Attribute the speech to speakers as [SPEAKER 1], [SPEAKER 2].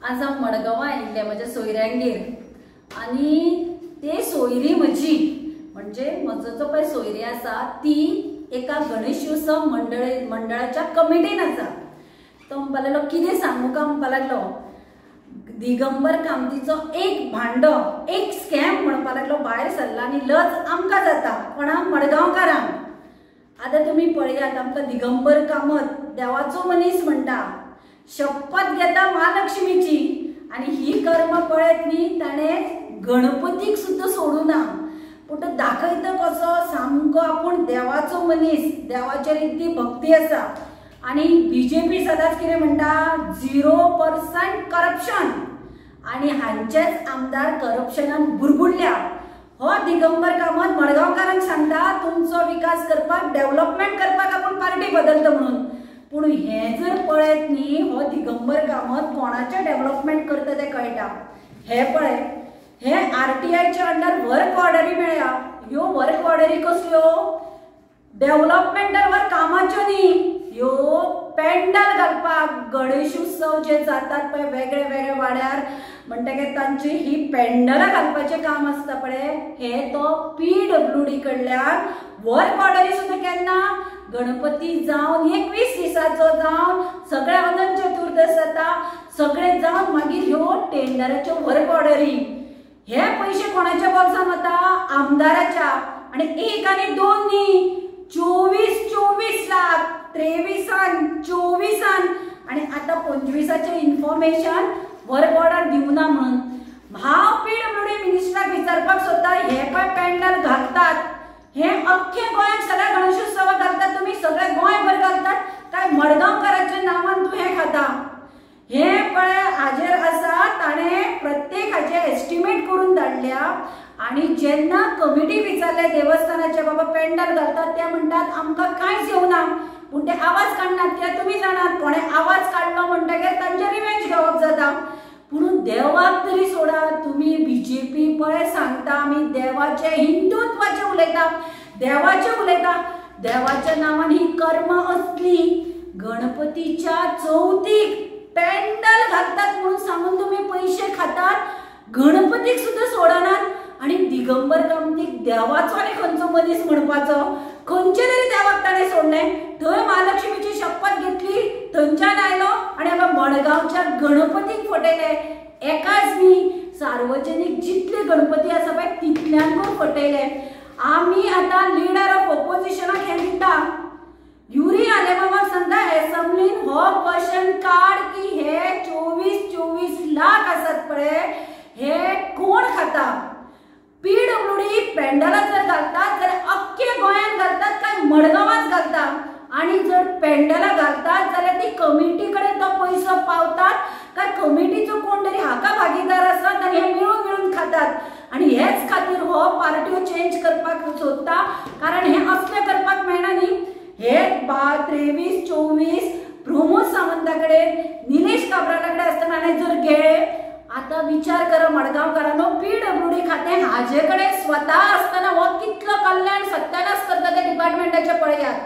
[SPEAKER 1] आज हांव मडगांवां आयिल्लें म्हज्या सोयऱ्यांगेर आनी ते सोयरी म्हजी म्हणजे म्हजो जो पळय सोयरी आसा ती एका गणेशोत्सव मंडळाच्या कमिटीन आसा। तो म्हणपाक लागलो कितें सांगू काय म्हणपाक लागलो दिगंबर कामतीचो एक भांडो एक स्कॅम म्हणपाक लागलो भायर सरला आनी लज आमकां जाता कोणाक मडगांवकारांक। आतां तुमी पळयात आमकां दिगंबर कामत देवाचो मनीस म्हणटा शपथ घेता महालक्ष्मीची आनी ही कर्म पळयत न्ही ताणें गणपतीक सुद्दां सोडूना पूण तो दाखयता कसो सामको आपूण देवाचो मनीस देवाचेर इतली भक्ती आसा। आनी बीजेपी सदांच कितें म्हणटा 0% करप्शन आनी हांचेच आमदार करप्शनान बुरबुडल्या। हो दिगंबर कामत मडगांवकारांक सांगता तुमचो विकास करपाक डेव्हलपमेंट करपाक आपूण पार्टी बदलता म्हणून पूण हे जर पळयत न्ही हो दिगंबर कामत कोणाचें डेव्हलपमेंट करता तें कळटा। हे पळय हे आरटीआयच्या अंडर वर्क ऑर्डरी मेळ्ळ्या। ह्यो वर्क ऑर्डरी कसल्यो डेव्हलपमेंटावर कामाच्यो न्ही ह्यो पेंडल घालपाक गणेशोत्सव जे जातात पळय वेगळे वेगळे वाड्यार म्हणटकीर तांची ही पेंडलां घालपाचें काम आसता पळय हे तो PWD कडल्यान वर्क ऑर्डरी सुद्दां केन्ना गणपती जावन 21 दिसाचो जावन सगळे अनंत चतुर्दश जाता सगळे जावन मागीर ह्यो टेंडराच्यो वर्क ऑर्डरी हे पैसे कोणाच्या बॉक्सान वता आमदाराच्या आनी एक आनी दोन न्ही 24 लाख 23 24 आनी आता 25चे इन्फॉर्मेशन वर्क ऑर्डर दिवना म्हणून हांव PWD मिनिस्टराक विचारपाक सोदता हे पळय पेंडल घालतात हे अख्खे गोंयाक सगळ्या गणेशोत्सवाक घालतात तुमी सगळे गोंयभर घालतात काय मडगांवकाराच्या नांवान तूं हे खाता हे पळय हाजेर आसा ताणें प्रत्येक हाचे एस्टिमेट करून धाडल्या आनी जेन्ना कमिटी विचारले देवस्थानाचे बाबा पेंडल घालतात ते म्हणटात आमकां कांयच येवना पूण ते आवाज काडनात कित्याक तुमी जाणात कोणें आवाज काडलो म्हणटकीर तांचे रिवेंज घेवप जाता पूण देवाक तरी सोडा तुमी बीजेपी पळय सांगता आमी देवाचे हिंदुत्वाचे उलयता देवाचे उलयता देवाच्या नांवान ही कर्म असली गणपतीच्या चवथीक पेंडल घालतात म्हणून सांगून तुम्ही पैसे खातात गणपतीक सुद्दां सोडनात आनी दिगंबर कामतीक देवाचो आनी खंयचो मनीस म्हणपाचो खंयचे तरी देवाक ताणें सोडलें थंय महालक्ष्मीची शपथ घेतली थंयच्यान आयलो आनी हांगा मडगांवच्या गणपतीक फटयले एकाच न्ही सार्वजनीक जितले गणपती आसा पळय तितल्यांकूय फटयले। आमी आतां लिडर ऑफ ऑपोजिशनाक हें दिता युरी आलेमामाक सांगता एसेंब्लीन हो क्वेश्चन काड की हे 24 लाख आसात पळय हे कोण खाता PWD पेंडलां जर घालतात जाल्यार अख्खे गोंयान घालतात काय मडगांवांच घालतात आनी जर पेंडलां घालतात जाल्यार ती कमिटी कडेन तो पयसो पावतात काय कमिटीचो कोण तरी हाका भागीदार आसतात आनी हे मिळून खातात आनी हेच खातीर हो पार्ट्यो चेंज करपाक सोदता कारण हे असले करपाक मेळना न्ही हे 23 24 प्रमोद सावंता कडेन निलेश काब्राला कडेन आसतना हाणें जर गेले आता विचार करा मडगांवकारांनो PWD खातें हाजे कडेन स्वता आसतना हो कितलो कल्याण सत्यानाश करता त्या डिपार्टमेंटाचे पळयात।